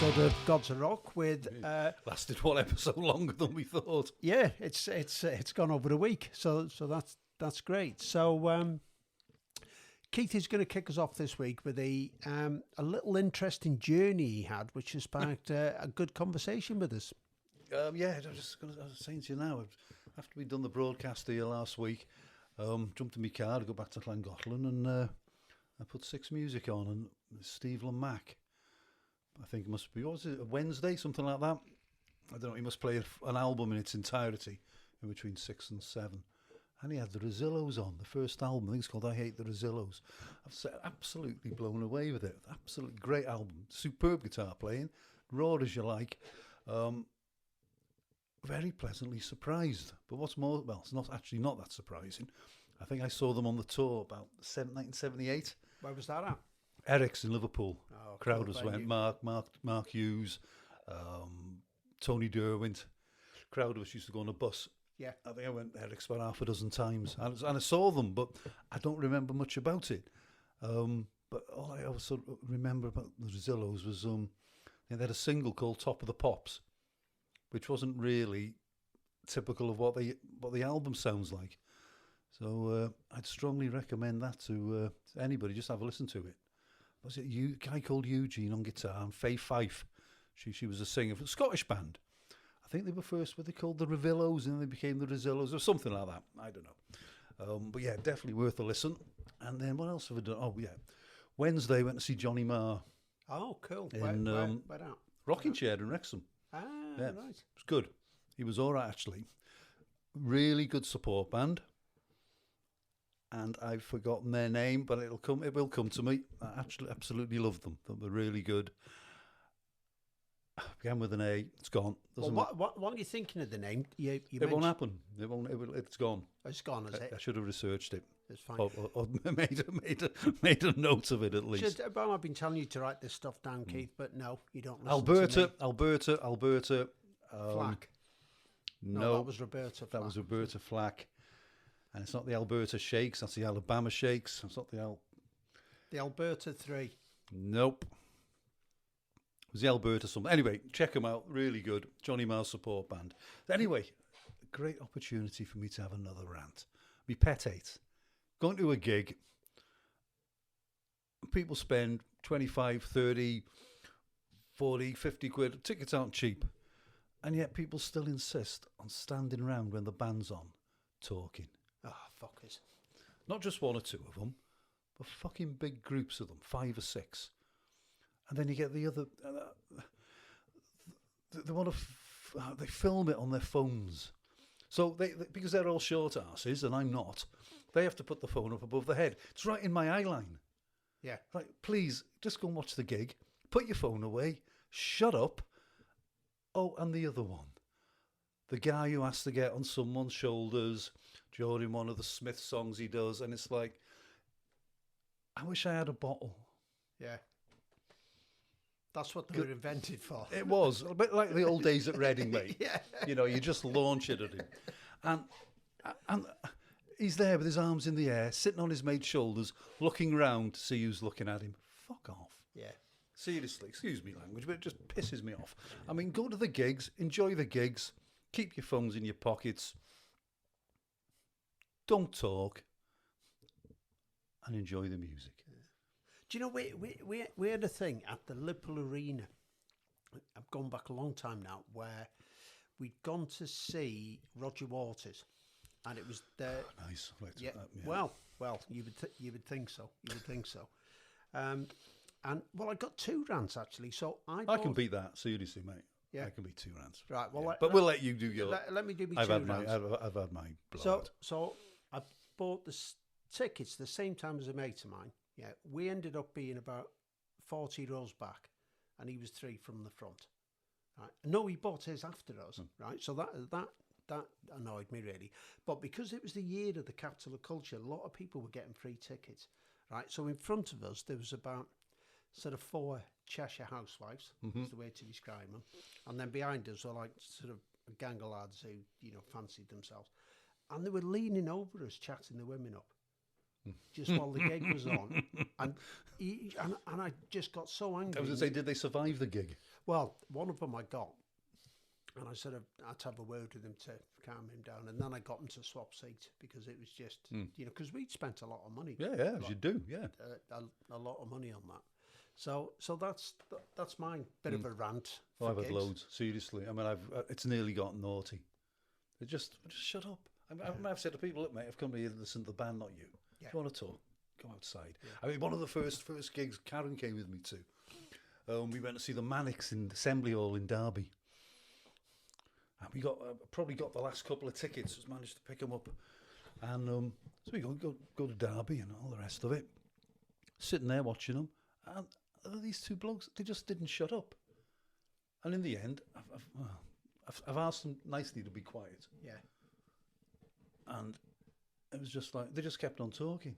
episode of Gods of Rock with lasted one episode longer than we thought. Yeah, it's gone over a week, so that's great. So Keith is going to kick us off this week with a little interesting journey he had, which has sparked a good conversation with us. I was saying to you now, after we'd done the broadcast here last week, jumped in my car to go back to Llangollen, and I put Six Music on, and Steve Mac. I think it must be, what was it, a Wednesday, something like that? I don't know, he must play an album in its entirety in between 6 and 7. And he had the Rosillos on, the first album. I think it's called I Hate the Rosillos. I've absolutely blown away with it. Absolutely great album. Superb guitar playing, raw as you like. Very pleasantly surprised. But what's more, well, it's not that surprising. I think I saw them on the tour about 1978. Where was that at? Eric's in Liverpool. Oh, Crowders went. Mark Hughes, Tony Derwent. Crowders used to go on a bus. Yeah, I think I went Eric's about half a dozen times, and I saw them, but I don't remember much about it. But all I always sort of remember about the Rosillos was they had a single called "Top of the Pops," which wasn't really typical of what the album sounds like. So I'd strongly recommend that to anybody. Just have a listen to it. Was it a guy called Eugene on guitar and Faye Fife? She was a singer for a Scottish band. I think they were first what they called the Revillos, and then they became the Rosillos or something like that. I don't know. But yeah, definitely worth a listen. And then what else have I done? Oh yeah, Wednesday went to see Johnny Marr. Oh, cool. In where at? Rocking Chair in Wrexham. Ah, yeah, right. It was good. He was all right actually. Really good support band. And I've forgotten their name, but it will come to me. I actually absolutely loved them. They were really good. Began with an A. It's gone. What are you thinking of the name? It won't happen. It's gone. It's gone, is it? I should have researched it. It's fine. Or made a note of it at least. I've been telling you to write this stuff down, Keith, but no, you don't listen Alberta. Flack. No, that was Roberta Flack. That was Roberta Flack. And it's not the Alberta Shakes, that's the Alabama Shakes. It's not the Alberta 3. Nope. It was the Alberta something. Anyway, check them out. Really good. Johnny Marr support band. Anyway, a great opportunity for me to have another rant. Me pet hate. Going to a gig. People spend 25, 30, 40, 50 quid. Tickets aren't cheap. And yet people still insist on standing around when the band's on, talking. Oh, fuckers. Not just one or two of them, but fucking big groups of them, 5 or 6. And then you get the other... they film it on their phones. So they because they're all short asses, and I'm not, they have to put the phone up above their head. It's right in my eye line. Yeah. Like, please, just go and watch the gig. Put your phone away. Shut up. Oh, and the other one. The guy who has to get on someone's shoulders during one of the Smith songs he does, and it's like, I wish I had a bottle. Yeah. That's what they were invented for. It was a bit like the old days at Reading, mate. Yeah. You know, you just launch it at him. And he's there with his arms in the air, sitting on his mate's shoulders, looking round to see who's looking at him. Fuck off. Yeah. Seriously, excuse me language, but it just pisses me off. I mean, go to the gigs, enjoy the gigs, keep your phones in your pockets, don't talk, and enjoy the music. Do you know, we had a thing at the Liverpool Arena, I've gone back a long time now, where we'd gone to see Roger Waters, and it was the... Oh, nice. Yeah, well, you would think so. You would think so. And, well, I got 2 rants, actually, so I can beat that, seriously, mate. Yeah. I can beat 2 rants. Right, well... Yeah. But we'll let you do your... Let me do my 2 rants. I've had my blowout. So I bought the tickets the same time as a mate of mine. Yeah, we ended up being about 40 rows back, and he was 3 from the front. Right? No, he bought his after us, right? So that annoyed me really. But because it was the year of the Capital of Culture, a lot of people were getting free tickets, right? So in front of us, there was about sort of 4 Cheshire housewives, is the way to describe them. And then behind us were like sort of a gang of lads who, fancied themselves. And they were leaning over us, chatting the women up. just while the gig was on, and and I just got so angry. I was going to say, did they survive the gig? Well, one of them I got, and I sort of had to have a word with him to calm him down, and then I got him to swap seats because it was just, because we'd spent a lot of money. Yeah, as you do, yeah. A lot of money on that. So that's mine. Bit of a rant. Oh, I've had gigs. loads, seriously. I mean, it's nearly gotten naughty. They just shut up. I've said to people, look, mate, I've come here to listen to the band, not you. Yeah. If you want to talk, go outside. Yeah. I mean, one of the first gigs Karen came with me to, we went to see the Manics in Assembly Hall in Derby. And we probably got the last couple of tickets, just managed to pick them up. And so we go to Derby and all the rest of it. Sitting there watching them. And these two blokes, they just didn't shut up. And in the end, I've asked them nicely to be quiet. Yeah. And it was just like, they just kept on talking.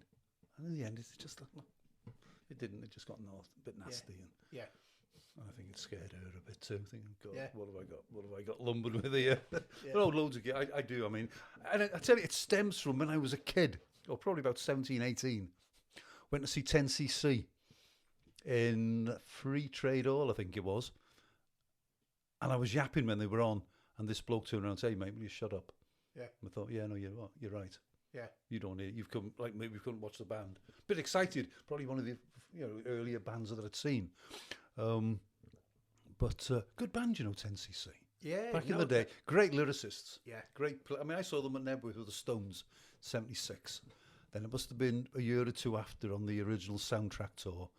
And in the end, it's just like, it didn't, it just got a bit nasty. Yeah. And I think it scared her a bit too, thinking, God, Yeah. what have I got lumbered with here? Yeah. But loads of kids, I do, I mean, and I tell you, it stems from when I was a kid, or probably about 17, 18, went to see 10cc in Free Trade Hall, I think it was. And I was yapping when they were on, and this bloke turned around and said, "Hey, mate, will you shut up?" Yeah. And I thought, yeah, no, you're right. Yeah. You don't need it. You've come, like maybe we couldn't watch the band. Bit excited, probably one of the earlier bands that I'd seen. But good band, 10cc. Yeah. Back in the day, great lyricists. Yeah. Great. I mean, I saw them at Nebworth with the Stones, 76. Then it must have been a year or two after on the original soundtrack tour.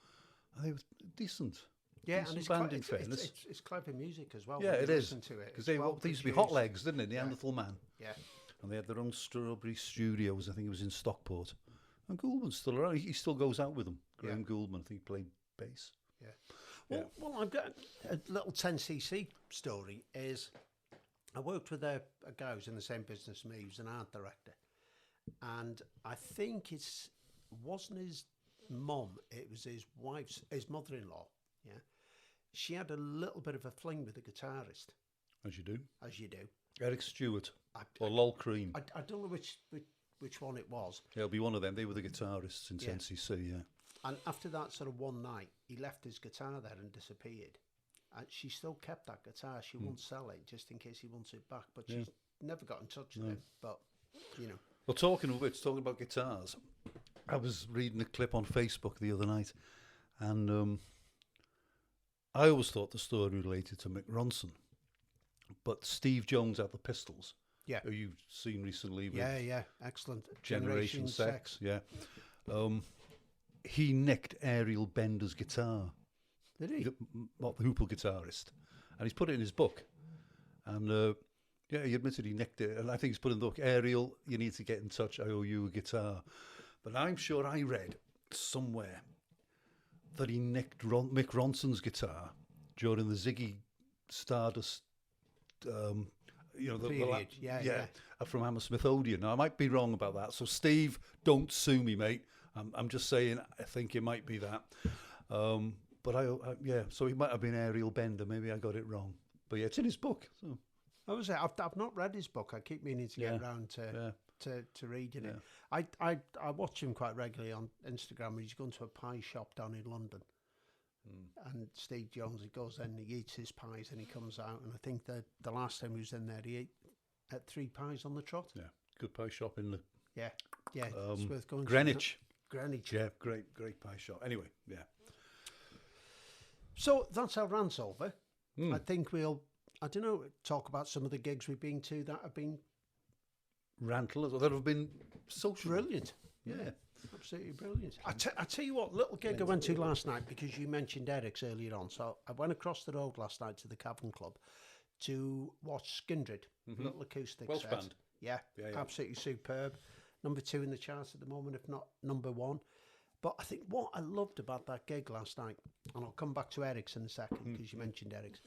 And they were decent. Yeah, decent and it's band in fairness. It's clever music as well. Yeah, when it you is. listen to it. Because It's they used to be Hot Legs, didn't they? Neanderthal Man. Yeah. And they had their own Strawberry Studios. I think it was in Stockport. And Gouldman's still around. He still goes out with them. Graham Gouldman, I think he played bass. Yeah. Well, I've got a little 10cc story. Is I worked with a guy who's in the same business as me. He was an art director, and I think it wasn't his mum. It was his mother-in-law. Yeah, she had a little bit of a fling with the guitarist, As you do. as you do. Eric Stewart or Lol Cream. I don't know which one it was. It'll be one of them. They were the guitarists in Yeah. 10cc, yeah. And after that sort of one night, he left his guitar there and disappeared. And she still kept that guitar. She won't sell it just in case he wants it back. But she's never got in touch with him. But, Well, talking about guitars, I was reading a clip on Facebook the other night, and I always thought the story related to Mick Ronson. But Steve Jones at the Pistols, yeah. who you've seen recently with Yeah, excellent. Generation Sex, yeah. He nicked Ariel Bender's guitar. Did he? The Hoople guitarist. And he's put it in his book. And he admitted he nicked it. And I think he's put in the book, Ariel, you need to get in touch. I owe you a guitar. But I'm sure I read somewhere that he nicked Mick Ronson's guitar during the Ziggy Stardust, Period. From Hammersmith Odeon. Now, I might be wrong about that. So, Steve, don't sue me, mate. I'm just saying, I think it might be that. But so he might have been Ariel Bender. Maybe I got it wrong. But yeah, it's in his book. So That was it. I've not read his book. I keep meaning to get around to reading it. I watch him quite regularly on Instagram. He's gone to a pie shop down in London. And Steve Jones, he goes in, he eats his pies, and he comes out. And I think that the last time he was in there, he ate 3 pies on the trot. Yeah, good pie shop in the it's worth going. Greenwich. Greenwich. Yeah, great pie shop. Anyway, yeah. So that's our rants over. I think we'll, talk about some of the gigs we've been to that have been Rantlers, or that have been social. brilliant. Yeah. Absolutely brilliant. I tell you what, little gig I went to last night, because you mentioned Eric's earlier on. So I went across the road last night to the Cavern Club to watch Skindred, little acoustic Welsh set. band. Yeah, absolutely superb. Number 2 in the charts at the moment, if not number 1. But I think what I loved about that gig last night, and I'll come back to Eric's in a second because you mentioned Eric's,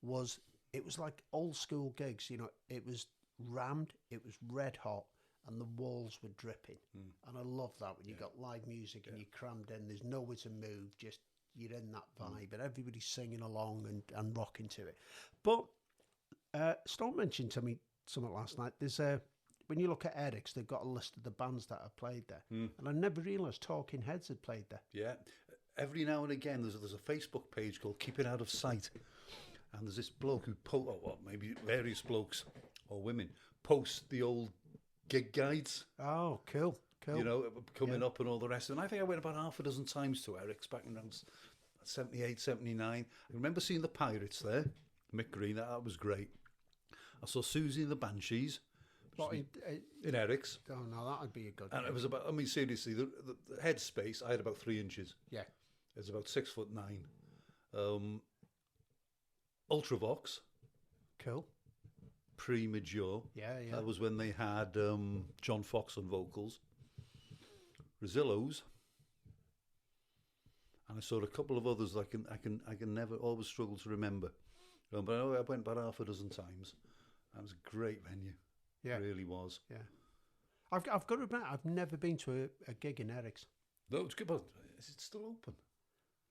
was it was like old school gigs. It was rammed, it was red hot, and the walls were dripping. And I love that when you got live music and you're crammed in, there's nowhere to move, just you're in that vibe, and everybody's singing along and rocking to it. But Storm mentioned to me something last night. There's when you look at Eric's, they've got a list of the bands that have played there. And I never realised Talking Heads had played there. Yeah. Every now and again, there's a Facebook page called Keep It Out of Sight. And there's this bloke who, maybe various blokes or women, post the old gig guides. Oh, cool. You know, coming up and all the rest. And I think I went about half a dozen times to Eric's back in around 78, 79. I remember seeing the Pirates there, Mick Green, that was great. I saw Susie and the Banshees. What, in Eric's. Oh, no, that would be a good And it was about, I mean, seriously, the head space, I had about 3 inches. Yeah. It was about 6'9". Ultravox. Cool. Premature. Yeah. That was when they had John Fox on vocals. Rosillos. And I saw a couple of others that I can never always struggle to remember. But I know I went about half a dozen times. That was a great venue. Yeah. It really was. Yeah. I've got to admit, I've never been to a gig in Eric's. No, it's good, but is it still open?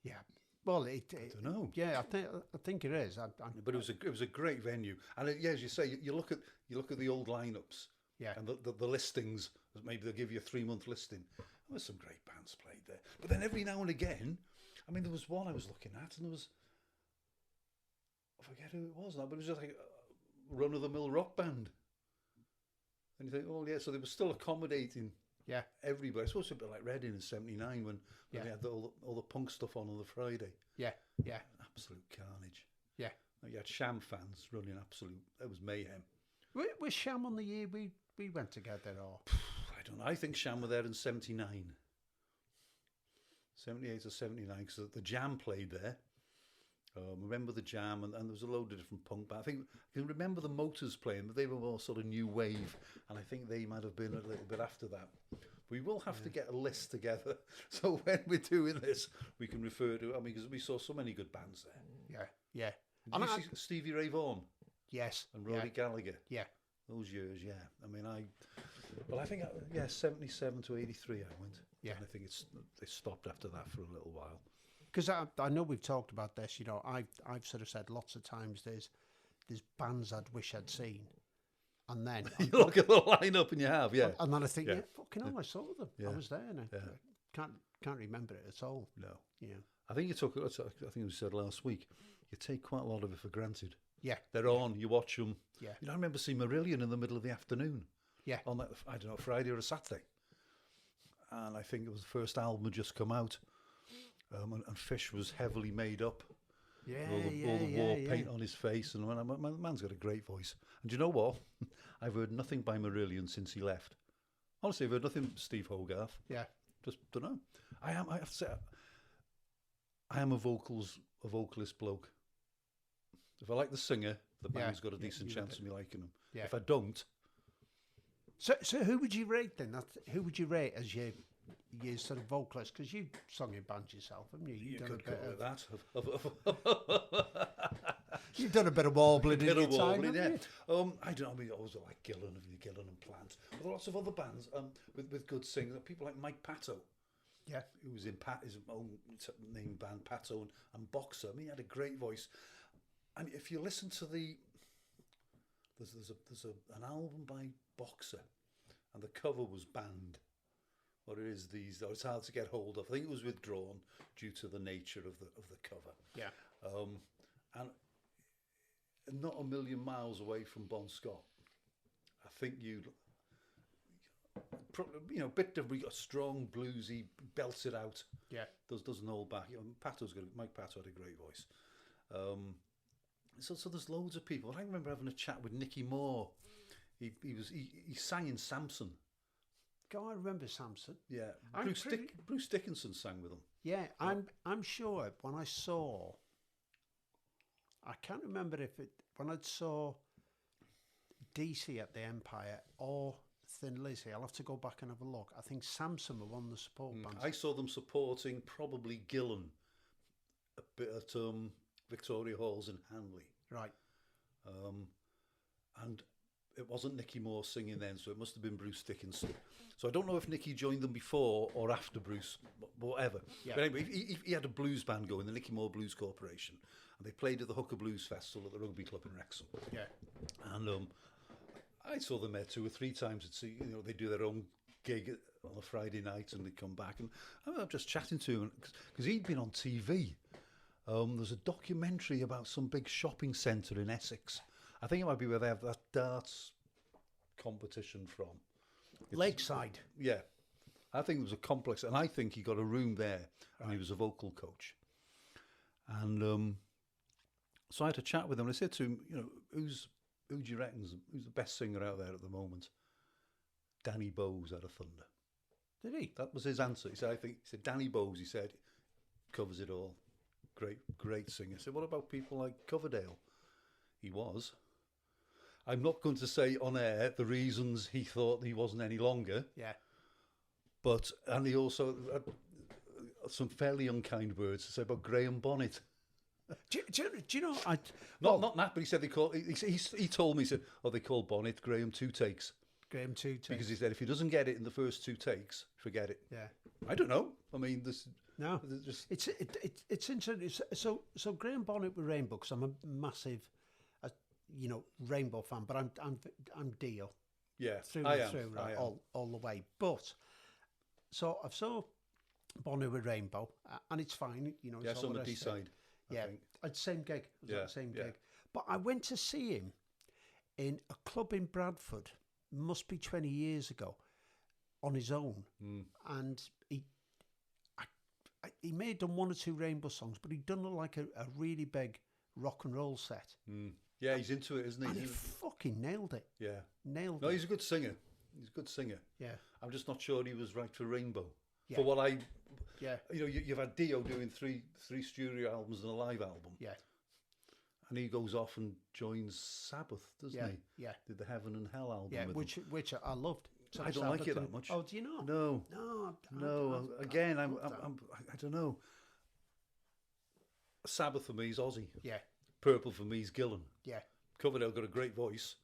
Yeah. Well, I don't know. Yeah, I think it is. But it was a great venue, and as you say, you look at the old lineups. Yeah. And the listings, maybe they'll give you a 3-month listing. There's some great bands played there. But then every now and again, I mean, there was one I was looking at, and there was, I forget who it was now, but it was just like a run-of-the-mill rock band. And you think, oh yeah, so they were still accommodating everybody. I suppose a bit like Reading in '79 when they had all the punk stuff on the Friday. Yeah. Absolute carnage. Yeah. You had Sham fans running absolute, it was mayhem. Was Sham on the year we went together, or? I don't know. I think Sham were there in '79. 78 or 79, because the Jam played there. Remember the Jam, and there was a load of different punk bands. I think I can remember the Motors playing, but they were more sort of new wave, and I think they might have been a little bit after that. We will have to get a list together, so when we're doing this, we can refer to. I mean, because we saw so many good bands there. Yeah. Did you see Stevie Ray Vaughan? Yes. And Rory Gallagher. Yeah. Those years, yeah. I mean, I think 77 to 83 I went. Yeah. And I think they stopped after that for a little while. Because I know we've talked about this, you know, I've sort of said lots of times there's bands I'd wish I'd seen. And then you look at the lineup and you have, yeah. And then I think, fucking hell, I saw them. Yeah. I was there and I can't remember it at all. No. Yeah. I think I think we said last week, you take quite a lot of it for granted. Yeah. They're on, you watch them. Yeah. You know, I remember seeing Marillion in the middle of the afternoon. Yeah. On that, I don't know, Friday or a Saturday. And I think it was the first album had just come out. And Fish was heavily made up. Yeah, all the war paint on his face. And my man's got a great voice. And do you know what? I've heard nothing by Marillion since he left. Honestly, I've heard nothing Steve Hogarth. Yeah. Just don't know. I have to say, I am a vocalist bloke. If I like the singer, the band's got a decent chance of me liking them. Yeah. If I don't... So who would you rate then? Who would you rate as your sort of vocalist? Because you sung in bands yourself, haven't you? You could call it that. You've done a bit of warbling in your time, haven't you? I don't know. I mean, I always like Gillan and Plant. But there are lots of other bands with good singers. People like Mike Pato. Yeah. Who was in his own name band, Pato, and Boxer. I mean, he had a great voice. And if you listen to there's an album by Boxer, and the cover was banned. What it is it's hard to get hold of. I think it was withdrawn due to the nature of the cover. Yeah. And not a million miles away from Bon Scott. I think bit different. We got strong, bluesy, belts it out. Yeah. Doesn't hold back. Mike Pato had a great voice. So there's loads of people. I remember having a chat with Nicky Moore. He sang in Samson. God, I remember Samson. Yeah, Bruce Dickinson sang with him. Yeah, I'm sure when I saw, I can't remember when I saw DC at the Empire or Thin Lizzy. I'll have to go back and have a look. I think Samson were one of the support bands. I saw them supporting probably Gillan a bit at Victoria Halls in Hanley. Right. And it wasn't Nicky Moore singing then, so it must have been Bruce Dickinson. So I don't know if Nicky joined them before or after Bruce, whatever. Yeah. But anyway, he had a blues band going, the Nicky Moore Blues Corporation, and they played at the Hooker Blues Festival at the Rugby Club in Wrexham. Yeah. And I saw them there 2 or 3 times. They do their own gig on a Friday night and they come back. And I'm just chatting to him because he'd been on TV. There's a documentary about some big shopping centre in Essex. I think it might be where they have that darts competition from. Lakeside. Yeah. I think there was a complex, and I think he got a room there, and he was a vocal coach. And so I had a chat with him, and I said to him, who do you reckon who's the best singer out there at the moment? Danny Bowes out of Thunder. Did he? That was his answer. He said Danny Bowes, he said, covers it all. Great singer. I said, what about people like Coverdale? He was. I'm not going to say on air the reasons he thought he wasn't any longer. Yeah. And he also had some fairly unkind words to say about Graham Bonnet. Do you know? Not that, but he said they call. He told me, he said, they call Bonnet Graham 2 takes. Graham 2 takes. Because he said if he doesn't get it in the first 2 takes, forget it. Yeah. I don't know. I mean, no. It's interesting. So Graham Bonnet with Rainbow, because I'm a massive, Rainbow fan, but I'm Dio. Yeah, through and through, right, all the way. But so I've saw Bonnet with Rainbow, and it's fine, Yeah, it's on the D side. Yeah, at the same gig. It was at the same gig. But I went to see him in a club in Bradford, must be 20 years ago, on his own, and he may have done 1 or 2 Rainbow songs, but he'd done like a really big rock and roll set. Yeah, he's into it, isn't he? And he fucking nailed it. Yeah. Nailed it. No, he's a good singer. Yeah. I'm just not sure he was right for Rainbow. Yeah. For what I... Yeah. You've had Dio doing three studio albums and a live album. Yeah. And he goes off and joins Sabbath, doesn't he? Yeah. Did the Heaven and Hell album with him. which I loved. So I don't like it that much. Oh, do you not? No. Again, I don't know. Sabbath for me is Ozzy. Yeah. Purple for me is Gillan. Yeah. Coverdale got a great voice,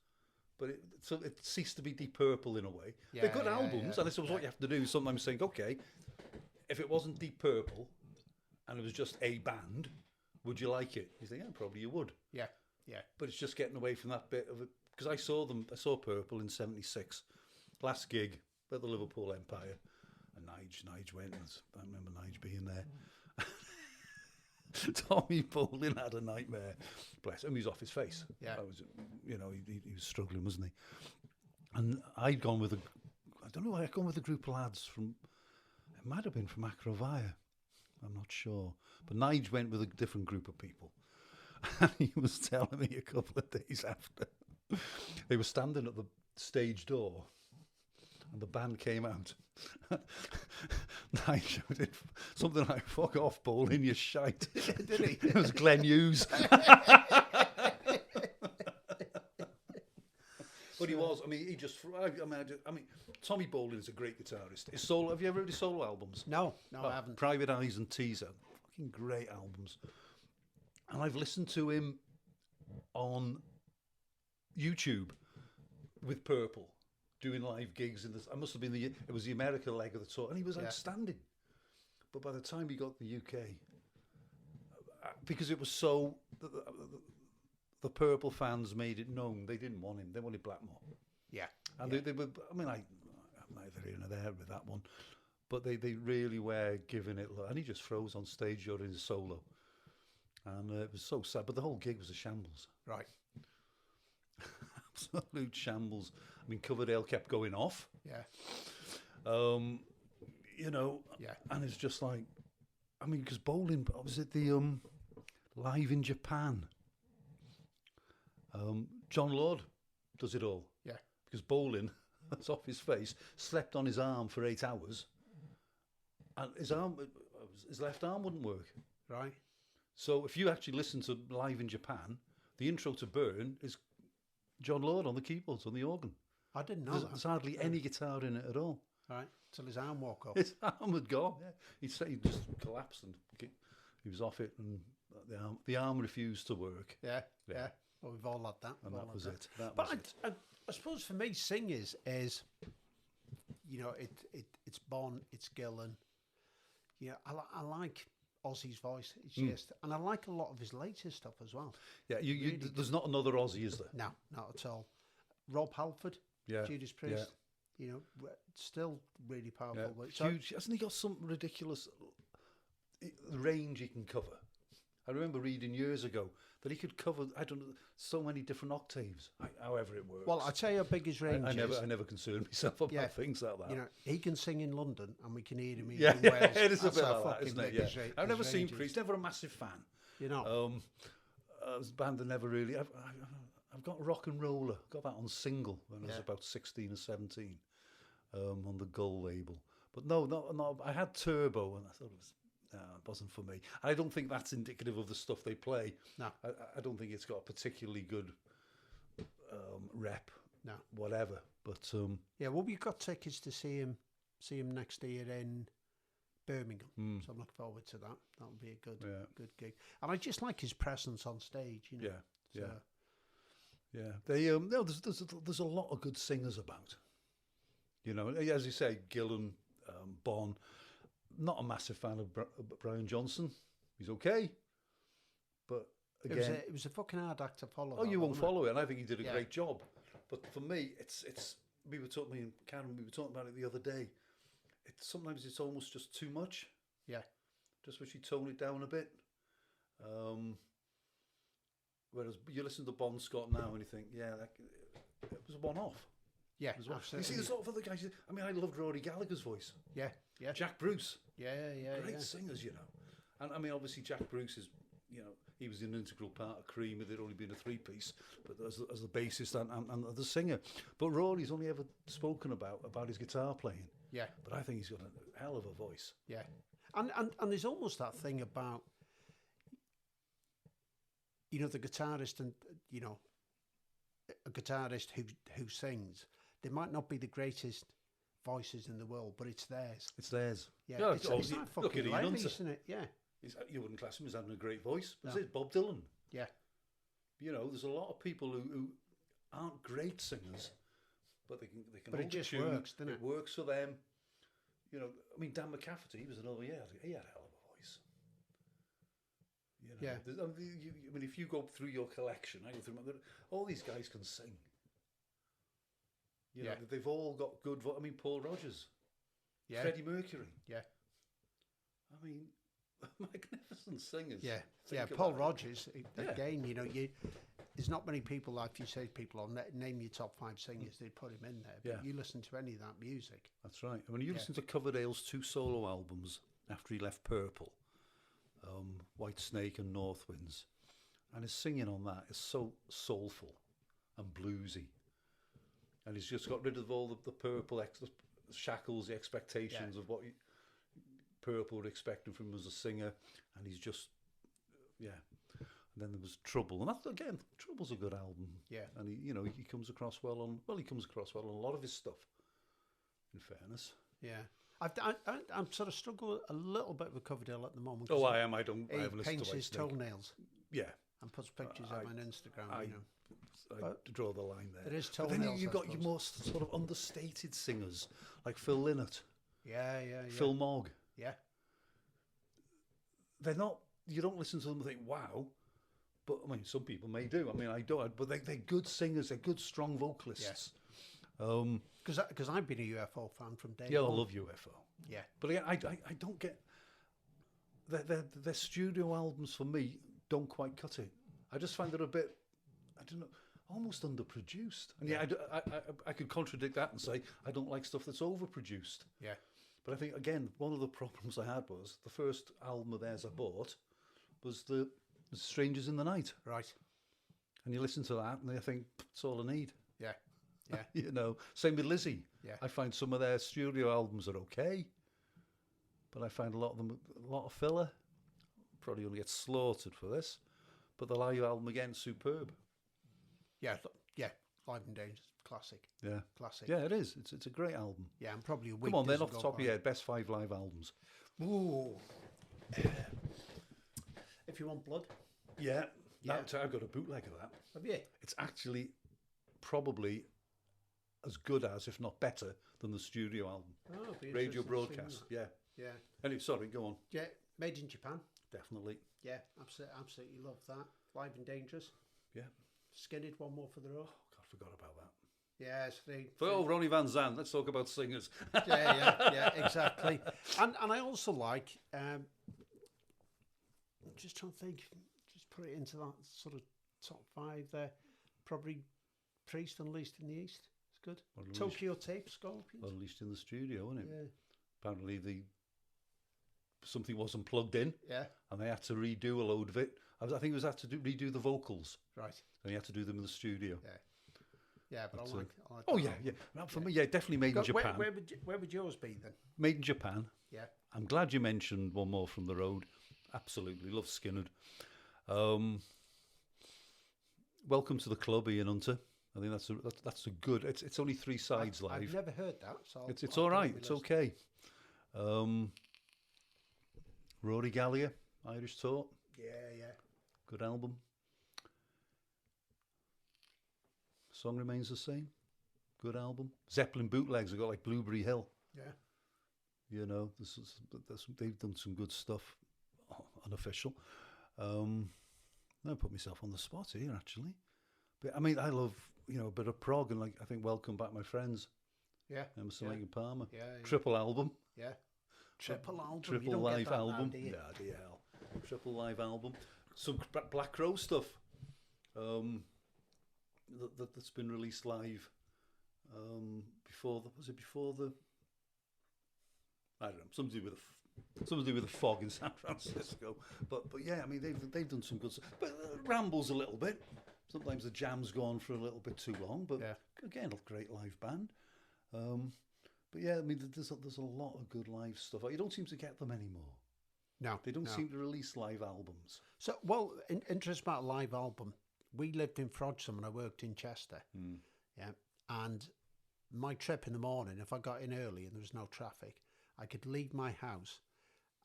but it ceased to be Deep Purple in a way. Yeah, They're good albums, and I suppose what you have to do is sometimes think, okay, if it wasn't Deep Purple and it was just a band, would you like it? You think, yeah, probably you would. Yeah. But it's just getting away from that bit of it, because I saw Purple in '76, last gig at the Liverpool Empire, and Nige went. I remember Nige being there. Tommy Bolin had a nightmare. Bless him, he was off his face. Yeah. He was struggling, wasn't he? And I'd gone with I'd gone with a group of lads from, it might have been from Acrovia, I'm not sure. But Nige went with a different group of people. And he was telling me a couple of days after, they were standing at the stage door, and the band came out. Nige shouted something like, "Fuck off, Bolin, you shite." Did he? It was Glenn Hughes. But he was. I mean, Tommy Bolin is a great guitarist. His solo. Have you ever heard his solo albums? No, I haven't. Private Eyes and Teaser, fucking great albums. And I've listened to him on YouTube with Purple, doing live gigs in this. I must have been it was the America leg of the tour, and he was outstanding. But by the time he got to the UK, because it was so, the Purple fans made it known they didn't want him. They wanted Blackmore. Yeah, and they were. I mean, I'm neither here nor there with that one, but they really were giving it. And he just froze on stage during his solo, and it was so sad. But the whole gig was a shambles. Right. Absolute shambles. I mean, Coverdale kept going off. Yeah. Yeah. And it's just like, I mean, because Bolin, was it the Live in Japan? John Lord does it all. Yeah. Because Bolin, that's off his face, slept on his arm for 8 hours, and his left arm wouldn't work. Right. So if you actually listen to Live in Japan, the intro to Burn is John Lord on the keyboards, on the organ. I didn't know There's hardly any guitar in it at all. Right, till his arm woke up. His arm had gone. Yeah. He just collapsed and he was off it, and the arm refused to work. Yeah. Well, we've all had that. And that was it. I suppose for me, Sing is it's Bon, it's Gillan. Yeah, I like Ozzy's voice. It's just, and I like a lot of his latest stuff as well. Yeah, there's not another Ozzy, is there? No, not at all. Rob Halford, Yeah. Judas Priest. You know, still really powerful. Yeah. But so, Huge. Hasn't he got some ridiculous range he can cover? I remember reading years ago that he could cover, I don't know, so many different octaves, however it works. well, I tell you how big his range is. I never concerned myself about things like that. You know, he can sing in London, and we can hear him in Yeah, Wales. it is a That's bit how like that, fucking isn't it? big Yeah. his I've never his seen range is. Priest, never a massive fan. You know, I was a band that never really. I've got Rock and Roller, got that on single when I was about 16 or 17 on the Gull label. But no, I had Turbo, and I thought it wasn't for me. I don't think that's indicative of the stuff they play. No. I don't think it's got a particularly good rep. No. Whatever. But yeah, well, we've got tickets to see him next year in Birmingham. So I'm looking forward to that. That'll be a good gig. And I just like his presence on stage. You know. Yeah. They no, there's a lot of good singers about. You know, as you say, Gillan, Bon. Not a massive fan of Brian Johnson. He's okay, but again, it was a fucking hard act to follow. Oh, you won't follow it, and I think he did a Yeah. great job. But for me, it's me and Karen, we were talking about it the other day. Sometimes it's almost just too much. Yeah. Just wish you tone it down a bit. Whereas you listen to Bon Scott now and you think, yeah, it was a one-off. Yeah, As well. absolutely. You see, the sort of other guys. I mean, I loved Rory Gallagher's voice. Yeah. Jack Bruce. Yeah. Great singers, you know. And I mean, obviously, Jack Bruce is, you know, he was an integral part of Cream. It had only been a three-piece, but as the bassist and the singer. But Rory's only ever spoken about his guitar playing. Yeah. But I think he's got a hell of a voice. Yeah. And there's almost that thing about, you know, the guitarist and, you know, a guitarist who sings, they might not be the greatest voices in the world, but it's theirs. It's theirs. Yeah, it's look at Ian hilarious, Hunter. isn't it? Yeah. You wouldn't class him as having a great voice. But No. it's Bob Dylan. Yeah. You know, there's a lot of people who aren't great singers, but they can. But it hold a just tune. works, doesn't it? It works for them. You know, I mean, Dan McCafferty, he was another. He had a hell of a voice. You know, Yeah. I mean, if you go through your collection, I go through all these guys can sing. You know, they've all got good voice. I mean, Paul Rodgers, Freddie Mercury. Yeah. I mean, magnificent singers. Yeah. Think Yeah. about Paul it. Rodgers, again, you know, there's not many people, like you say, people on name your top 5 singers, they'd put him in there. But you listen to any of that music. That's right. I mean, you listen to Coverdale's 2 solo albums after he left Purple, White Snake and North Winds, and his singing on that is so soulful and bluesy. And he's just got rid of all the Purple shackles, the expectations of what Purple were expecting from him as a singer, and he's just, And then there was Trouble, and that, again, Trouble's a good album. Yeah. And he comes across well on a lot of his stuff. In fairness. Yeah. I'm sort of struggling a little bit with Coverdale at the moment. Oh, I am. I haven't He listened paints to his toenails. Yeah. And puts pictures of on Instagram. You know. I draw the line there. It is But then toenails, you've I got your suppose. more sort of understated singers like Phil Lynott, Yeah. Phil Mogg. Yeah. They're not. You don't listen to them and think, wow. But I mean, some people may do. I mean, I don't. But they're good singers. They're good, strong vocalists. Because I've been a UFO fan from day Yeah, I one. love UFO. Yeah. But again, I don't get their studio albums for me don't quite cut it. I just find it a bit, I don't know, almost underproduced. And I could contradict that and say I don't like stuff that's overproduced. Yeah. But I think again, one of the problems I had was the first album of theirs I bought was the Strangers in the Night. Right. And you listen to that and I think that's all I need. Yeah. Yeah. You know, same with Lizzie. Yeah. I find some of their studio albums are okay, but I find a lot of them a lot of filler. Probably going to get slaughtered for this, but the live album again, superb. Yeah. Live and Dangerous, classic. Yeah, Classic. yeah, it is. It's a great album. Yeah, and probably a week. Come on, then, doesn't off the go top of by. your head, best 5 live albums. Ooh. If You Want Blood. Yeah, Yeah. I've got a bootleg of that. Have you? It's actually probably as good as, if not better, than the studio album. Oh, it'd be Radio interesting to see broadcast. that. Yeah. Yeah. Anyway, sorry, go on. Yeah. Made in Japan. Definitely. Yeah. Absolutely love that. Live and Dangerous. Yeah. Skinned, one more for the road. God, I forgot about that. Yes, Ronnie Van Zant. Let's talk about singers. yeah, exactly. And I also like. I'm just trying to think. Just put it into that sort of top 5 there. Probably Priest Unleashed in the East. It's good. Tokyo Tape, Scorpions. Unleashed in the studio, wasn't it? Yeah. Apparently something wasn't plugged in. Yeah. And they had to redo a load of it. I think it was had to redo the vocals. Right. And you had to do them in the studio. Yeah. Yeah, but I like oh yeah. No, for me, definitely made in Japan. Where would yours be then? Made in Japan. Yeah. I'm glad you mentioned One More from the Road. Absolutely love Skinnerd. Welcome to the Club, Ian Hunter. I think that's a good. It's only 3 sides live. I've never heard that, so it's all right. It's okay. Rory Gallagher, Irish Talk. Yeah. Good album. Song Remains the Same. Good album. Zeppelin bootlegs have got like Blueberry Hill. Yeah. You know, they've done some good stuff. Unofficial. I put myself on the spot here actually. But I mean, I love a bit of prog, and like I think Welcome Back, My Friends. Yeah. Emerson, Lake and Palmer. Yeah. Triple album. Yeah. Triple album. Triple live album. Yeah, hell. Triple live album. Some Black Crow stuff. That's been released live. Before the I don't know, something to do with the fog in San Francisco. But yeah, I mean they've done some good stuff. But rambles a little bit. Sometimes the jam's gone for a little bit too long. But again, a great live band. But yeah, I mean there's a lot of good live stuff. You don't seem to get them anymore. No, they don't seem to release live albums. So interesting about a live album. We lived in Frodsham and I worked in Chester. Yeah, and my trip in the morning, if I got in early and there was no traffic, I could leave my house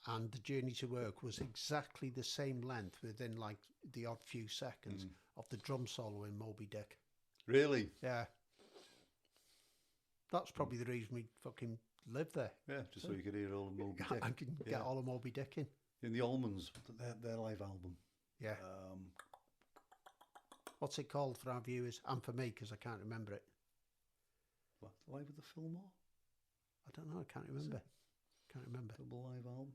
and the journey to work was exactly the same length within like the odd few seconds of the drum solo in Moby Dick. Really? Yeah. That's probably the reason we fucking lived there. Yeah, just so you could hear all of Moby Dick. I can get all of Moby Dick in. In the Allmans, their live album. Yeah. What's it called for our viewers and for me because I can't remember it? What, Live with the Fillmore? I don't know. I can't remember. Double live album.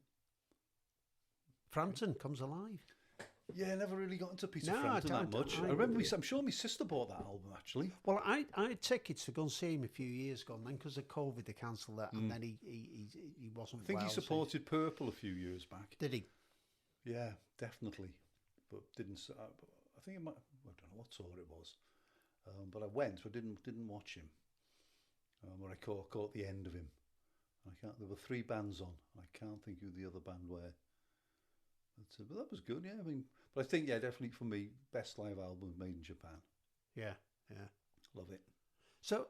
Frampton Comes Alive. Yeah, I never really got into Peter Frampton that much. I remember, I'm sure my sister bought that album actually. Well, I had tickets to go and see him a few years ago, and then because of COVID, they cancelled that, and then he wasn't. I think he supported Purple a few years back. Did he? Yeah, definitely, but didn't. I think it might. I don't know what tour it was, but I went. I didn't watch him. Where I caught the end of him. There were 3 bands on. I can't think who the other band were. But that was good, yeah. I mean, but I think, yeah, definitely for me, best live album made in Japan. Yeah. Love it. So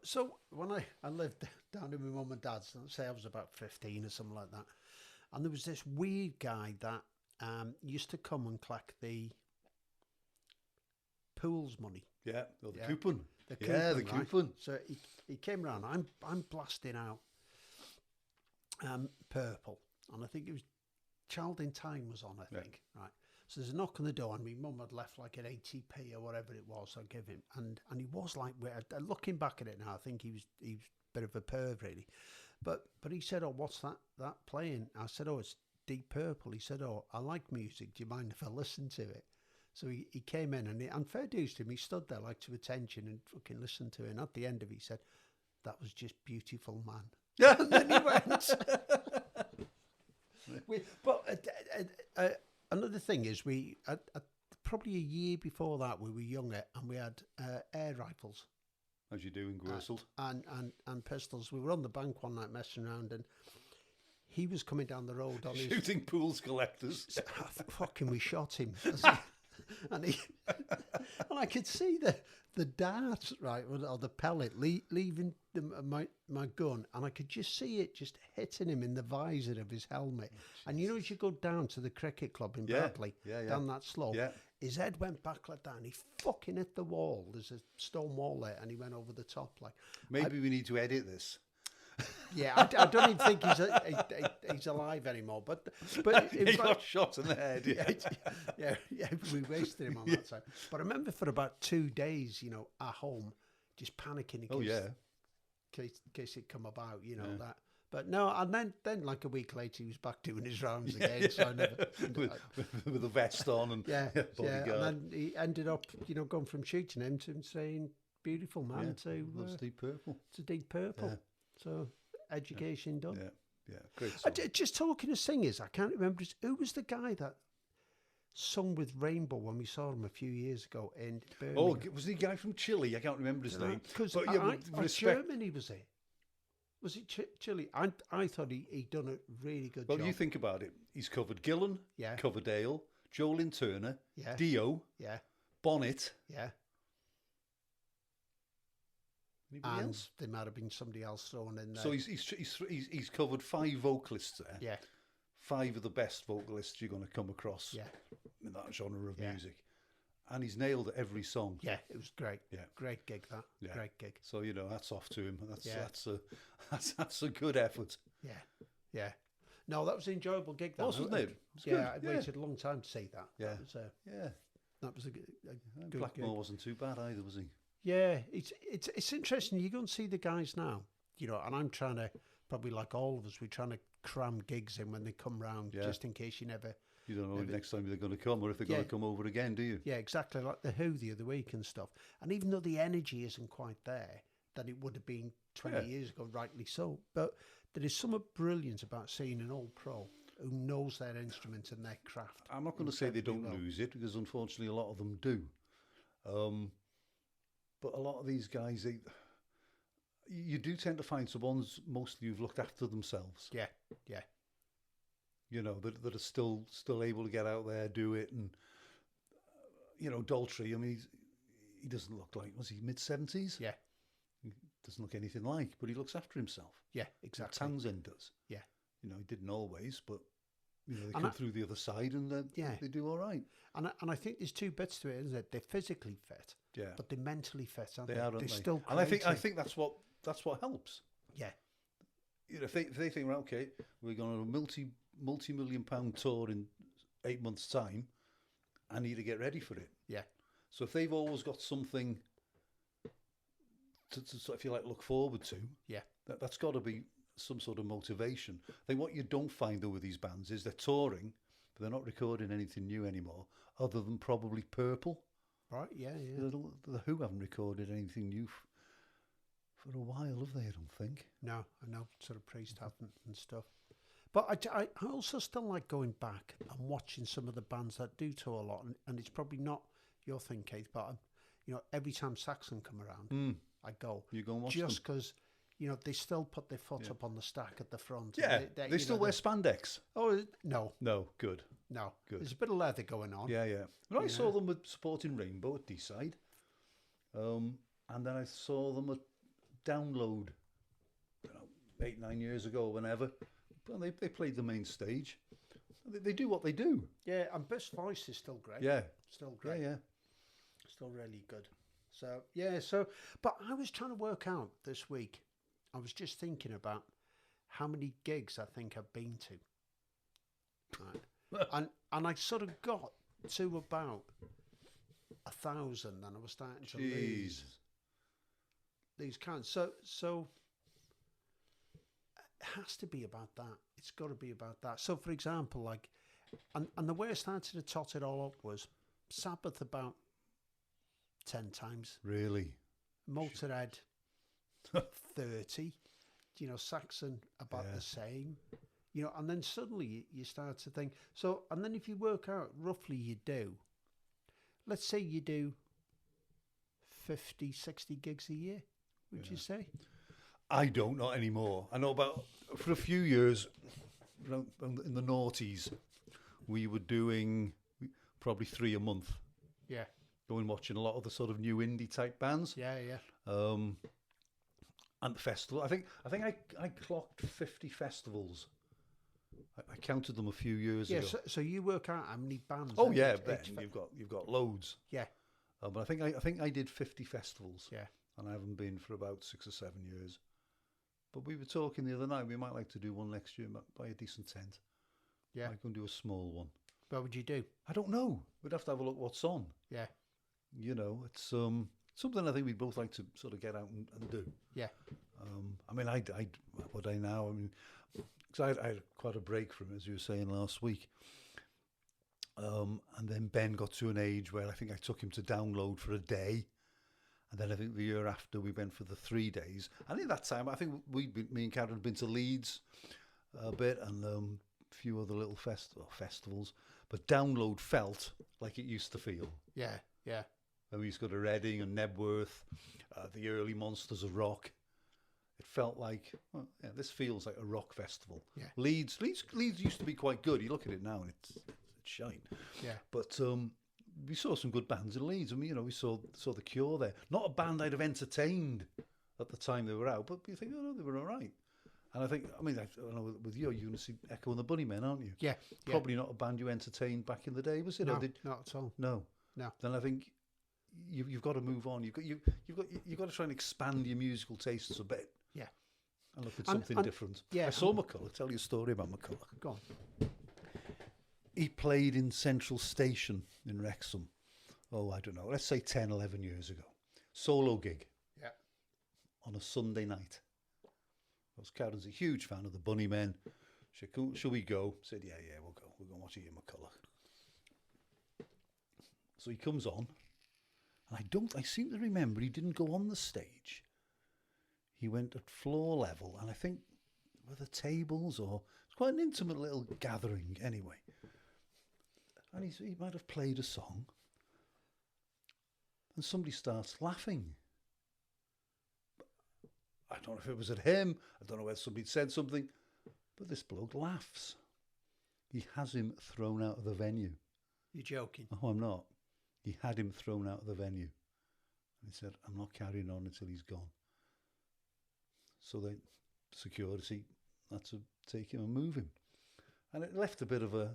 when I lived down with my mum and dad's, let's say I was about 15 or something like that, and there was this weird guy that used to come and collect the pool's money. Yeah, or the coupon. The coupon. Right? So he came round. I'm blasting out Purple, and I think it was Child in Time was on, I think, right. So there's a knock on the door, and my mum had left like an 80p or whatever it was. I give him, and he was like, looking back at it now, I think he was a bit of a perv, really. But he said, "Oh, what's that playing?" I said, "Oh, it's Deep Purple." He said, "Oh, I like music. Do you mind if I listen to it?" So he came in, and fair dues to him, he stood there like to attention and fucking listened to it. And at the end of it, he said, "That was just beautiful, man." Yeah, and then he went. But another thing is, we probably a year before that we were younger and we had air rifles. As you do in Gwerseld. And pistols. We were on the bank one night messing around, and he was coming down the road on shooting pools collectors. Fucking, we shot him. And I could see the dart, right, or the pellet leaving my gun, and I could just see it just hitting him in the visor of his helmet. And you know, as you go down to the cricket club in Bradley, down that slope, his head went back like that, and he fucking hit the wall. There's a stone wall there, and he went over the top. Like, maybe we need to edit this. Yeah, I don't even think he's alive anymore. But he got shot in the head. Yeah, we wasted him on that time. But I remember for about 2 days, at home, just panicking in Oh, yeah. case it come about, you know, Yeah. that. But no, and then like a week later, he was back doing his rounds again. Yeah. So I never, with a vest on and yeah, bodyguard. and then he ended up, you know, going from shooting him to saying, "Beautiful man," Loves Deep Purple. to Deep Purple. Yeah. So education done. Yeah, great song. Just talking to singers, I can't remember who was the guy that sung with Rainbow when we saw him a few years ago in Birmingham. Oh, was he a guy from Chile? I can't remember his name. Because But yeah, Germany was it? Was it Chile? I thought he'd done a really good job. Well, you think about it. He's covered Gillan, Yeah. Coverdale, Jolyn Turner, Yeah. Dio, Yeah, Bonnet. yeah. Anybody And else? there might have been somebody else thrown in there. So he's covered 5 vocalists there. yeah, 5 of the best vocalists you're going to come across yeah, in that genre of Yeah. music, and he's nailed every song. yeah. It was great. Yeah. Great gig that. Yeah. Great gig. So you know that's off to him. Yeah. That's a good effort. Yeah, yeah. No, that was an enjoyable gig. That Wasn't it? It's Yeah, I good. waited a long time to see that. Yeah. That was a good And gig. Blackmore wasn't too bad either, was he? Yeah, it's interesting. You go and see the guys now, you know, and I'm trying to, probably like all of us, we're trying to cram gigs in when they come round, Yeah. just in case you never. You don't know if next time they're going to come or if they're going Yeah. to come over again, do you? Yeah, exactly, like the Who the other week and stuff. And even though the energy isn't quite there that it would have been 20 Yeah. years ago, rightly so, but there is something brilliant about seeing an old pro who knows their instrument and their craft. I'm not going to say they don't incredibly well. lose it because unfortunately a lot of them do. But a lot of these guys, you do tend to find someone's mostly who've looked after themselves. Yeah, yeah, You know, that are still able to get out there, do it, and you know, Daltrey. I mean, he doesn't look like, was he mid-70s? yeah, He doesn't look anything like, but he looks after himself. yeah, exactly. Townsend does. Yeah. You know, he didn't always, but you know, they And come I- through the other side and Yeah. they do all right. And I think there's two bits to it, isn't it? They're physically fit, Yeah, but they're mentally fit, aren't they they? are, aren't They're they? still And I creative. think that's what helps. Yeah, You know, if they think, right, okay, we're going on a multi-million-pound tour in 8 months' time, I need to get ready for it. yeah, So if they've always got something to sort of, if you like, look forward to, yeah, that's got to be some sort of motivation. I think what you don't find though with these bands is they're touring, but they're not recording anything new anymore, other than probably Purple. right, yeah, yeah. The Who haven't recorded anything new for a while, have they? I don't think. No, I know, sort of Priest haven't and stuff. But I also still like going back and watching some of the bands that do tour a lot, and it's probably not your thing, Keith, but you know, every time Saxon come around, I go. You go and watch Just them. because, you know, they still put their foot up on the stack at the front. Yeah, and they you still know, wear spandex. Oh, no, No, good. no. Good. There's a bit of leather going on. Yeah, yeah. Well, I saw them with supporting Rainbow at D-side, and then I saw them at Download, you know, 8-9 years ago, whenever. Well, they played the main stage. They do what they do. Yeah, and Best Voice is still great. Yeah, Still yeah, great. yeah. Still really good. So, yeah, but I was trying to work out this week. I was just thinking about how many gigs I think I've been to. Right. and I sort of got to about 1,000 and I was starting to lose Jeez. these counts. So it has to be about that. It's got to be about that. So, for example, like, and the way I started to tot it all up was Sabbath about 10 times, Really? Motorhead 30, you know, Saxon about Yeah. the same, you know, and then suddenly you start to think, so, and then if you work out roughly you do, let's say you do 50, 60 gigs a year, would you say? I don't, not anymore. I know about, for a few years, in the noughties, we were doing probably 3 a month. Yeah, Going watching a lot of the sort of new indie type bands. yeah, yeah. And the festival. I think I clocked 50 festivals. I counted them a few years Yeah, ago. so you work out how many bands. Oh then yeah, each Ben, fe- you've got loads. yeah, But I think I did 50 festivals. yeah. And I haven't been for about 6 or 7 years. But we were talking the other night. We might like to do one next year. Buy a decent tent. Yeah. I can do a small one. What would you do? I don't know. We'd have to have a look what's on. Yeah, You know, it's something I think we'd both like to sort of get out and do. Yeah. I mean, what I now, I mean, because I had quite a break from it, as you were saying last week. And then Ben got to an age where I think I took him to download for a day. And then I think the year after we went for the 3 days. And in that time, I think me and Karen had been to Leeds a bit and a few other little festivals. But download felt like it used to feel. Yeah, yeah. And we used to go to Reading and Nebworth, the early Monsters of Rock. It felt like, well, yeah, this feels like a rock festival. Yeah. Leeds used to be quite good. You look at it now and it's shite. Yeah. But we saw some good bands in Leeds. I mean, we saw The Cure there. Not a band I'd have entertained at the time they were out, but you think, oh no, they were all right. And I know with you, you're going to see Echo and the Bunnymen, aren't you? Yeah. Probably not a band you entertained back in the day, was it? No, not at all. No. No. Then I think you've got to move on. You've got to try and expand your musical tastes a bit. Yeah. And look at something different. Yeah. I saw McCulloch. Tell you a story about McCulloch. Go on. He played in Central Station in Wrexham. Oh, I don't know. Let's say 10, 11 years ago. Solo gig. Yeah. On a Sunday night. Karen's a huge fan of the Bunnymen. She said, shall we go? I said, yeah, we'll go. We'll go and watch Ian McCulloch. So he comes on. And I seem to remember he didn't go on the stage. He went at floor level, and I think were the tables, or it's quite an intimate little gathering anyway. And he might have played a song, and somebody starts laughing. I don't know if it was at him, I don't know whether somebody said something, but this bloke laughs. He has him thrown out of the venue. You're joking? Oh, I'm not. He had him thrown out of the venue. And he said, I'm not carrying on until he's gone. So security had to take him and move him. And it left a bit of a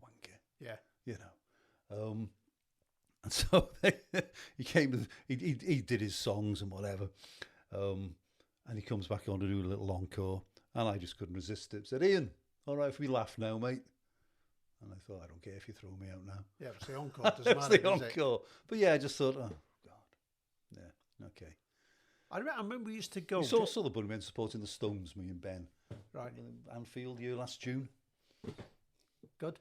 wanker. Yeah. And so he came, he did his songs and whatever. And he comes back on to do a little encore. And I just couldn't resist it. Said, Ian, all right if we laugh now, mate? And I thought, I don't care if you throw me out now. Yeah, it's the encore. Doesn't It's matter, the encore. But yeah, I just thought, oh, God. Yeah, okay. I remember we used to go. We saw the Bunnymen supporting the Stones, me and Ben. Right. Anfield year last June. Good.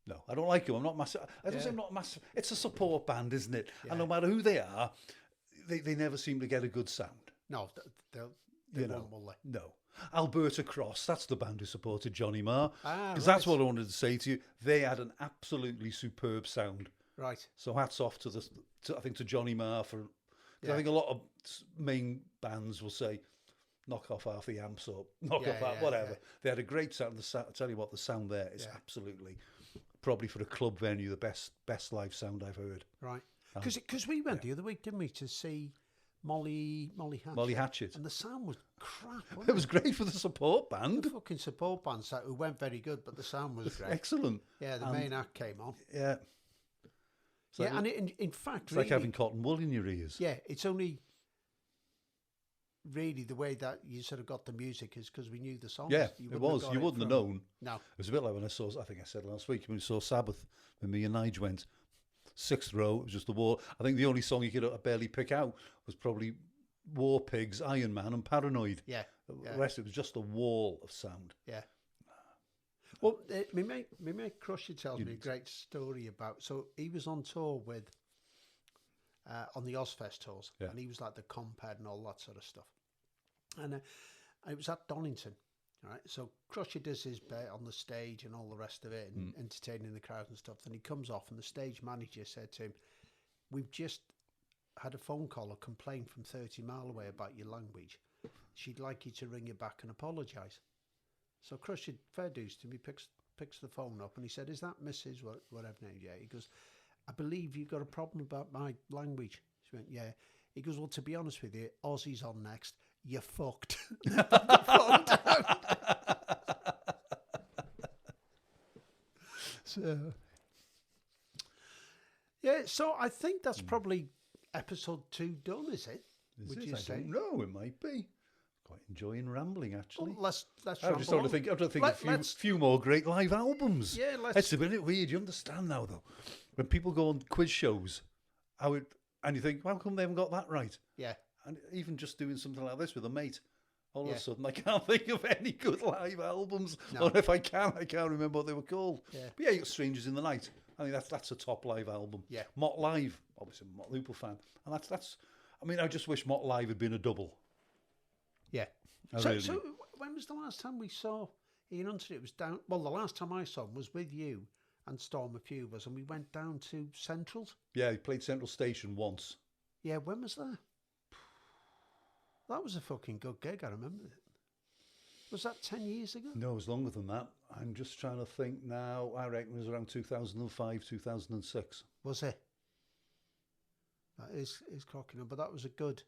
No, I don't like them. I'm not massive. I'm not massive. It's a support band, isn't it? Yeah. And no matter who they are, they never seem to get a good sound. No, they won't, will they? No. Alberta Cross, that's the band who supported Johnny Marr. Because that's what I wanted to say to you. They had an absolutely superb sound. Right. So hats off to Johnny Marr for. I think a lot of main bands will say, knock off half the amps or knock off half, whatever. Yeah. They had a great sound. I tell you what, the sound there is absolutely, probably for a club venue, the best live sound I've heard. Right. Because we went the other week, didn't we, to see Molly Hatchet. Molly Hatchet. And the sound was crap, wasn't it? It was great for the support band. The fucking support band who went very good, but the sound was great. Excellent. Yeah, the main act came on. Yeah. So and in fact, it's like having cotton wool in your ears. Yeah, it's only really the way that you sort of got the music is because we knew the songs. Yeah, it was. You wouldn't have known. No. It was a bit like when I think I said last week, when we saw Sabbath, when me and Nige went, 6th row, it was just the wall. I think the only song you could barely pick out was probably War Pigs, Iron Man and Paranoid. Yeah. The rest, it was just a wall of sound. Yeah. Well, my mate Crusher tells me a great story about. So he was on tour with, on the Ozfest tours, and he was like the compad and all that sort of stuff. And it was at Donington, right? So Crusher does his bit on the stage and all the rest of it, and entertaining the crowd and stuff. Then he comes off, and the stage manager said to him, "We've just had a phone call, a complaint from 30 mile away about your language. She'd like you to ring you back and apologise." So Crusher, fair dues to him, he picks the phone up and he said, "Is that Mrs. whatever name?" Yeah. He goes, "I believe you've got a problem about my language." She went, "Yeah." He goes, "Well, to be honest with you, Aussie's on next. You're fucked." So, yeah, so I think that's probably episode 2 done, is it? Would you say? No, it might be. Quite enjoying rambling, actually. Well, let's I just don't think a few more great live albums. Yeah, It's a bit weird. You understand now, though, when people go on quiz shows, how it And you think, how come they haven't got that right? Yeah. And even just doing something like this with a mate, all of Yeah. a sudden I can't think of any good live albums. No. Or if I can't remember what they were called. Yeah. But yeah, you got Strangers in the Night. I think that's a top live album. Yeah. Mott Live, obviously I'm a Mott Looper fan. And that's I mean, I just wish Mott Live had been a double. Yeah. I So, really so do. when was the last time we saw Ian Hunter? It was down. Well, the last time I saw him was with you and Storm, a few of us, and we went down to Central's. Yeah, he played Central Station once. Yeah, when was that? That was a fucking good gig. I remember it. Was that 10 years ago? No, it was longer than that. I'm just trying to think now. I reckon it was around 2005, 2006. Was it? That is cracking up, but that was a good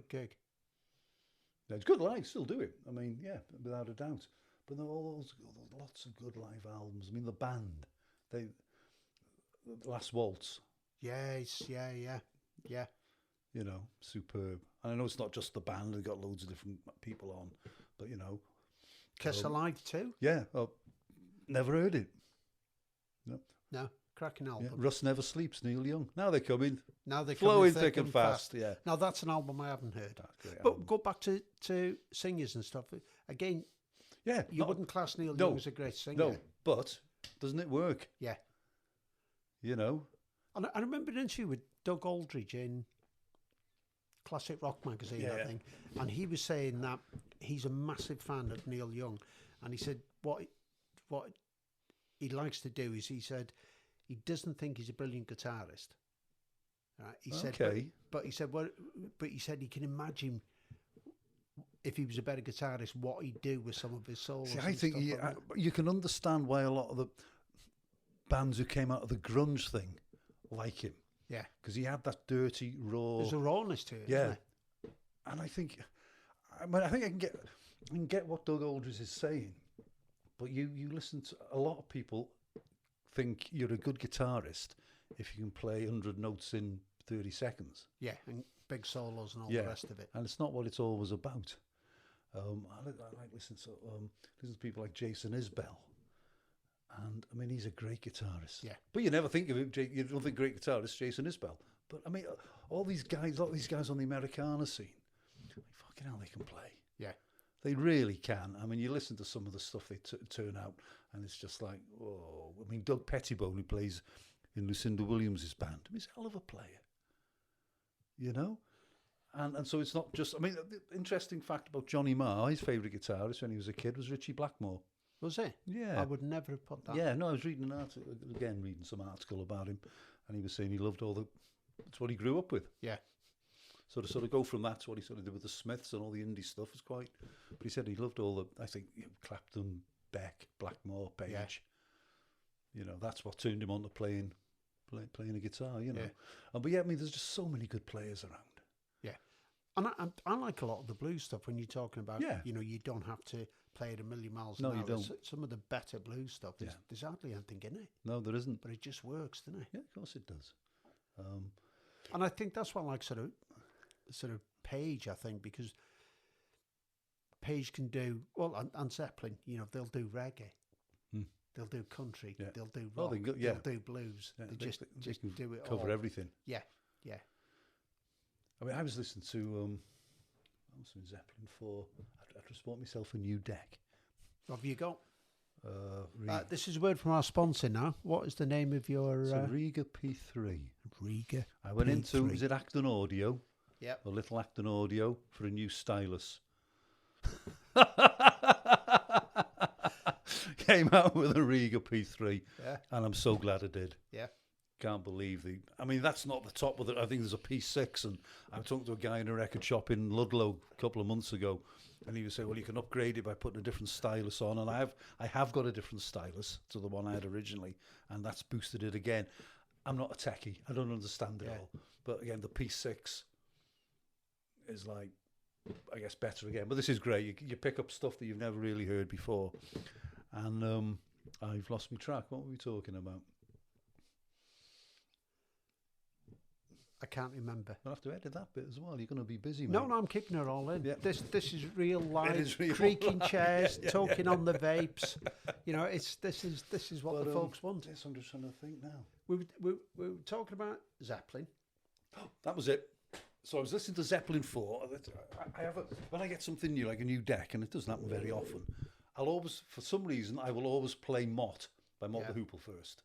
gig. Yeah, it's good live, still do it. I mean, yeah, without a doubt. But there are lots of good live albums. I mean, the band, the Last Waltz. Yes, yeah. You know, superb. And I know it's not just the band; they've got loads of different people on. But you know, Kiss Alive too. yeah, never heard it. No, cracking album. Yeah. Rust Never Sleeps, Neil Young. Now they're coming. Now they Flowing thick and fast. Yeah. Now that's an album I haven't heard. That's a great But album. go back to singers and stuff. Again, Yeah, you wouldn't class Neil Young as a great singer. No, but doesn't it work? Yeah. You know. And I remember an interview with Doug Aldridge in Classic Rock magazine, I think, and he was saying that he's a massive fan of Neil Young, and he said what he likes to do is, he said, he doesn't think he's a brilliant guitarist. Right? He said, but he said, but he said he can imagine if he was a better guitarist, what he'd do with some of his solos. See, I think you can understand why a lot of the bands who came out of the grunge thing like him. Yeah, because he had that dirty, raw. There's a rawness to it. Yeah, Isn't there? And I think I can get what Doug Aldridge is saying, but you listen to a lot of people think you're a good guitarist if you can play 100 notes in 30 seconds. Yeah, and big solos and all the rest of it. And it's not what it's always about. I like listening to people like Jason Isbell. And I mean, he's a great guitarist. Yeah. But you never think of him, you don't think great guitarist, Jason Isbell. But I mean, a lot of these guys on the Americana scene, fucking hell, they can play. Yeah. They really can. I mean, you listen to some of the stuff they turn out, and it's just like, whoa. I mean, Doug Pettibone, who plays in Lucinda Williams' band, he's a hell of a player. You know? And so it's not just, I mean, the interesting fact about Johnny Marr, his favourite guitarist when he was a kid was Richie Blackmore. Was it? Yeah. I would never have put that. Yeah, no, I was reading some article about him, and he was saying he loved that's what he grew up with. Yeah. So to sort of go from that to what he sort of did with the Smiths and all the indie stuff was quite, but he said he loved I think, Clapton, Beck, Blackmore, Page. Yeah. You know, that's what turned him on to playing a guitar, you know. Yeah. But yeah, I mean, there's just so many good players around. Yeah. And I like a lot of the blues stuff when you're talking about, you know, you don't have to play it a million miles an hour. No, you don't. Some of the better blues stuff, there's hardly anything in it. No, there isn't. But it just works, doesn't it? Yeah, of course it does. And I think that's what I like sort of Page, I think, because Page can do, well, and Zeppelin, you know, they'll do reggae. They'll do country. Yeah. They'll do rock. They'll do blues. Yeah, they just do it cover all. everything. Yeah, yeah. I mean, I was listening to I was in Zeppelin 4. I just bought myself a new deck. What have you got? This is a word from our sponsor now. What is the name of your... It's a Riga P3. Riga I went P3. into, is it Acton Audio? Yep. A little Acton Audio for a new stylus. Came out with a Riga P3. Yeah. And I'm so glad I did. Yeah. Can't believe I mean, that's not the top of it. I think there's a P6, and I was talking to a guy in a record shop in Ludlow a couple of months ago, and he was saying, well, you can upgrade it by putting a different stylus on, and I have got a different stylus to the one I had originally, and that's boosted it again. I'm not a techie. I don't understand it all. But again, the P6 is like, I guess, better again. But this is great. You pick up stuff that you've never really heard before. And I've lost my track. What were we talking about? I can't remember. I'll have to edit that bit as well. You're going to be busy, mate. No, I'm keeping it all in. Yeah. This is real live. It is real creaking live. chairs, talking on the vapes. You know, this is what the folks want. Yes, I'm just trying to think now. We were talking about Zeppelin. That was it. So I was listening to Zeppelin 4. I have when I get something new, like a new deck, and it doesn't happen very often, I'll always, for some reason, I will always play Mott by Mott the Hoople first.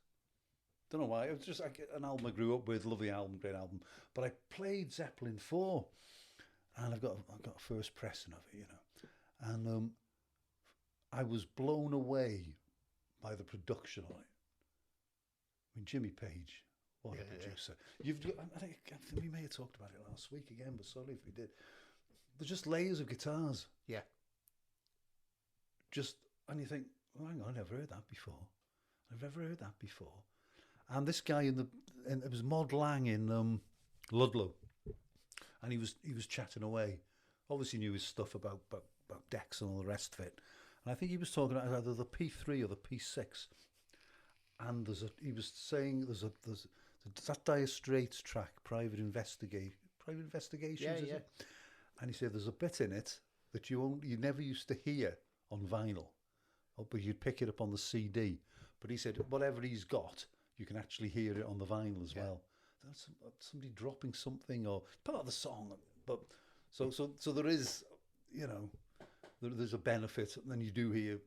Don't know why. It was just like an album I grew up with, lovely album, great album. But I played Zeppelin 4, and I've got a first pressing of it, you know, and I was blown away by the production on it. I mean, Jimmy Page. What a producer. I think we may have talked about it last week again, but sorry if we did. There's just layers of guitars. Yeah. And you think, oh, hang on, I've never heard that before. I've never heard that before. And this guy and it was Mod Lang in Ludlow, and he was chatting away. Obviously knew his stuff about decks and all the rest of it. And I think he was talking about either the P3 or the P6. And he was saying there's that Dire Straits track, Private Investigations, is it? And he said there's a bit in it that you never used to hear on vinyl, but you'd pick it up on the CD. But he said whatever he's got, you can actually hear it on the vinyl as well. That's somebody dropping something or part of the song, but so there is, you know, there's a benefit, and then you do hear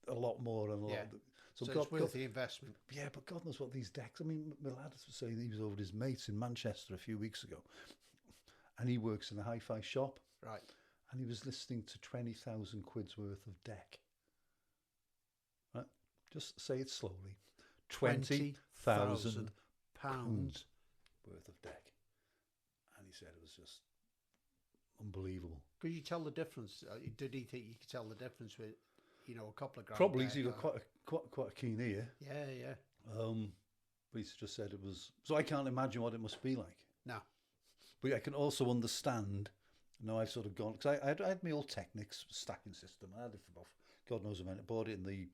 a lot more and a lot. So it's worth the investment. Yeah, but God knows what these decks. I mean, my lad was saying he was over at his mates in Manchester a few weeks ago, and he works in a hi-fi shop. Right. And he was listening to 20,000 quid's worth of deck. Right? Just say it slowly. 20,000 pounds worth of deck. And he said it was just unbelievable. Could you tell the difference? Did he think you could tell the difference with, you know, a couple of grand? Probably, he's got quite a keen ear. Yeah. But he's just said it was. So I can't imagine what it must be like. No. But I can also understand. Now I've sort of gone, because I had my old Technics stacking system. I had it for about, God knows a minute. Bought it in the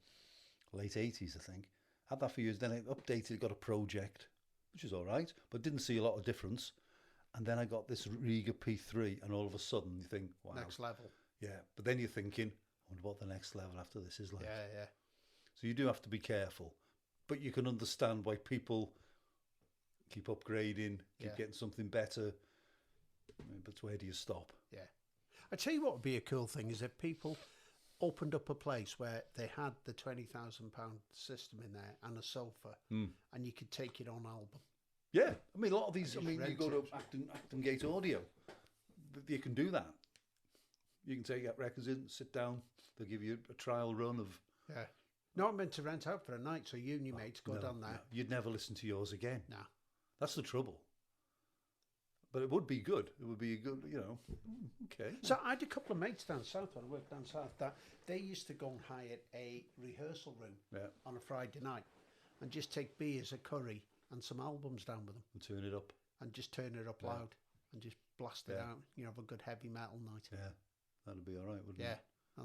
late 80s, I think. Had that for years. Then I updated, got a Project, which is all right, but didn't see a lot of difference. And then I got this Riga P3, and all of a sudden you think, wow. Next level. Yeah, but then you're thinking, I wonder what the next level after this is like. Yeah. So you do have to be careful. But you can understand why people keep upgrading, keep getting something better. But where do you stop? Yeah. I tell you what would be a cool thing is if people opened up a place where they had the £20,000 system in there and a sofa, and you could take it on album. Yeah, I mean, a lot of these, I mean, you go to Acton Gate Audio, you can do that. You can take out records in, sit down, they'll give you a trial run of... Yeah. Not meant to rent out for a night, so you and your mates go down there. No. You'd never listen to yours again. No. That's the trouble. But it would be good. It would be a good, you know, okay. So I had a couple of mates down south when I worked down south that they used to go and hire a rehearsal room on a Friday night and just take beers, a curry and some albums down with them. And turn it up. And just turn it up loud and just blast it out. You know, have a good heavy metal night. Yeah, that'd be all right, wouldn't it? Yeah,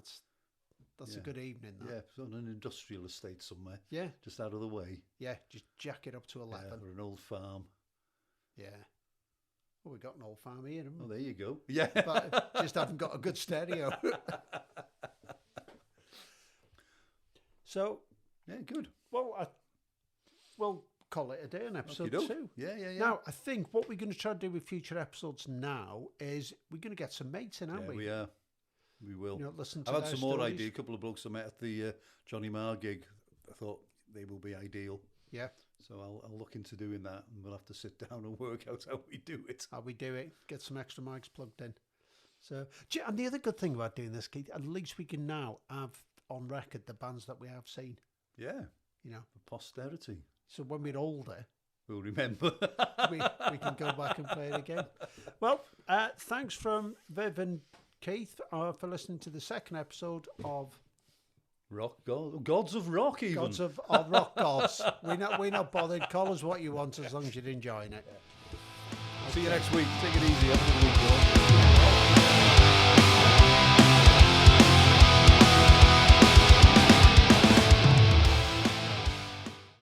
that's a good evening. That. Yeah, it's on an industrial estate somewhere. Yeah. Just out of the way. Yeah, just jack it up to 11. Yeah, or an old farm. Yeah. Well, we've got an old farm here, haven't we? Oh, there you go. Yeah. But just haven't got a good stereo. So, yeah, good. Well, we'll call it a day on episode 2. Yeah. Now, I think what we're going to try to do with future episodes now is we're going to get some mates in, aren't we? We are. We will. You know, listen to I've had their some more stories. ideas. A couple of blokes I met at the Johnny Marr gig. I thought they will be ideal. Yeah. So I'll look into doing that, and we'll have to sit down and work out how we do it. How we do it. Get some extra mics plugged in. So, and the other good thing about doing this, Keith, at least we can now have on record the bands that we have seen. Yeah. You know. For posterity. So when we're older, we'll remember. we can go back and play it again. Well, thanks from Viv and Keith for listening to the second episode of Gods of Rock, even. Gods of Rock Gods. We're not bothered. Call us what you want as long as you're enjoying it. See you next week. Take it easy. Have a good week, George.